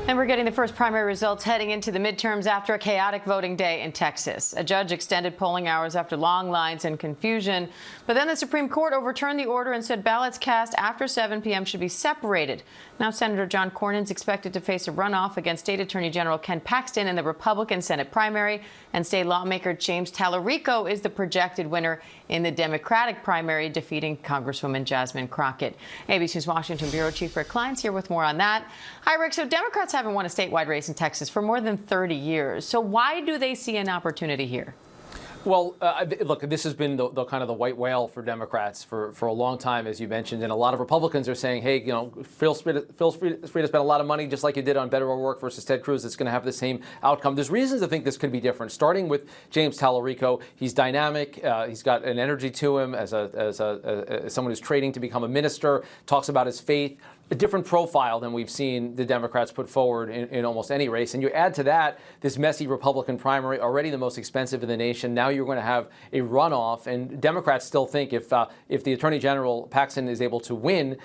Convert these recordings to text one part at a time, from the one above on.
And we're getting the first primary results heading into the midterms after a chaotic voting day in Texas. A judge extended polling hours after long lines and confusion. But then the Supreme Court overturned the order and said ballots cast after 7 p.m. should be separated. Now Senator John Cornyn is expected to face a runoff against State Attorney General Ken Paxton in the Republican Senate primary. And state lawmaker James Tallarico is the projected winner in the Democratic primary, defeating Congresswoman Jasmine Crockett. ABC's Washington Bureau Chief Rick Klein's here with more on that. Hi, Rick. So Democrats haven't won a statewide race in Texas for more than 30 years. So why do they see an opportunity here? Well, look, this has been the kind of the white whale for Democrats for a long time, as you mentioned. And a lot of Republicans are saying, hey, feel free to spend a lot of money just like you did on Beto O'Rourke versus Ted Cruz. It's going to have the same outcome. There's reasons to think this could be different, starting with James Tallarico. He's dynamic. He's got an energy to him as someone who's training to become a minister, talks about his faith. A different profile than we've seen the Democrats put forward in almost any race. And you add to that this messy Republican primary, already the most expensive in the nation. Now you're going to have a runoff. And Democrats still think if the Attorney General Paxton is able to win,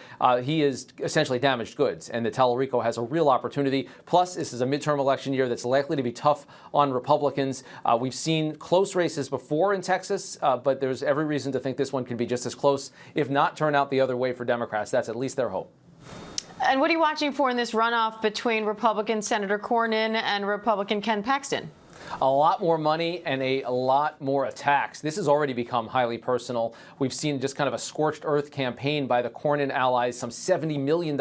he is essentially damaged goods. And that Tallarico has a real opportunity. Plus, this is a midterm election year that's likely to be tough on Republicans. We've seen close races before in Texas, but there's every reason to think this one can be just as close, if not turn out the other way for Democrats. That's at least their hope. And what are you watching for in this runoff between Republican Senator Cornyn and Republican Ken Paxton? A lot more money and a lot more attacks. This has already become highly personal. We've seen just kind of a scorched earth campaign by the Cornyn allies, some $70 million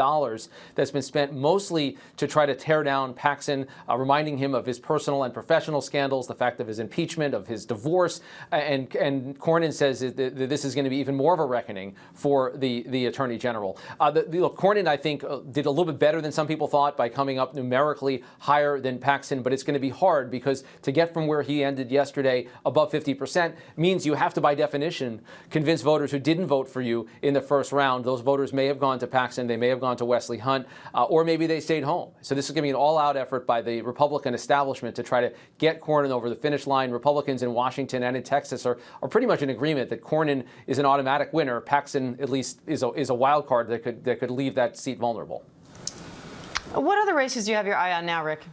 that's been spent mostly to try to tear down Paxton, reminding him of his personal and professional scandals, the fact of his impeachment, of his divorce. And Cornyn says that this is going to be even more of a reckoning for the Attorney General. Look, Cornyn, I think, did a little bit better than some people thought by coming up numerically higher than Paxton, but it's going to be hard because to get from where he ended yesterday above 50% means you have to, by definition, convince voters who didn't vote for you in the first round. Those voters may have gone to Paxton, they may have gone to Wesley Hunt, or maybe they stayed home. So this is going to be an all-out effort by the Republican establishment to try to get Cornyn over the finish line. Republicans in Washington and in Texas are pretty much in agreement that Cornyn is an automatic winner. Paxton, at least, is a wild card that could leave that seat vulnerable. What other races do you have your eye on now, Rick?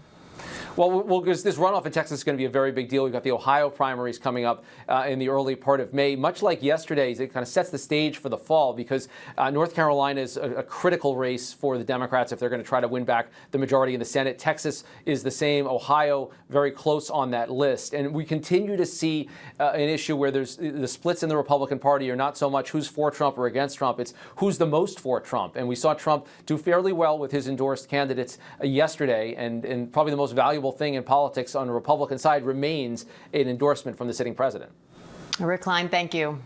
Well, because this runoff in Texas is going to be a very big deal. We've got the Ohio primaries coming up in the early part of May. Much like yesterday's, it kind of sets the stage for the fall because North Carolina is a critical race for the Democrats if they're going to try to win back the majority in the Senate. Texas is the same. Ohio, very close on that list. And we continue to see an issue where there's the splits in the Republican Party are not so much who's for Trump or against Trump. It's who's the most for Trump. And we saw Trump do fairly well with his endorsed candidates yesterday. And probably the most valuable thing in politics on the Republican side remains an endorsement from the sitting president. Rick Klein, thank you.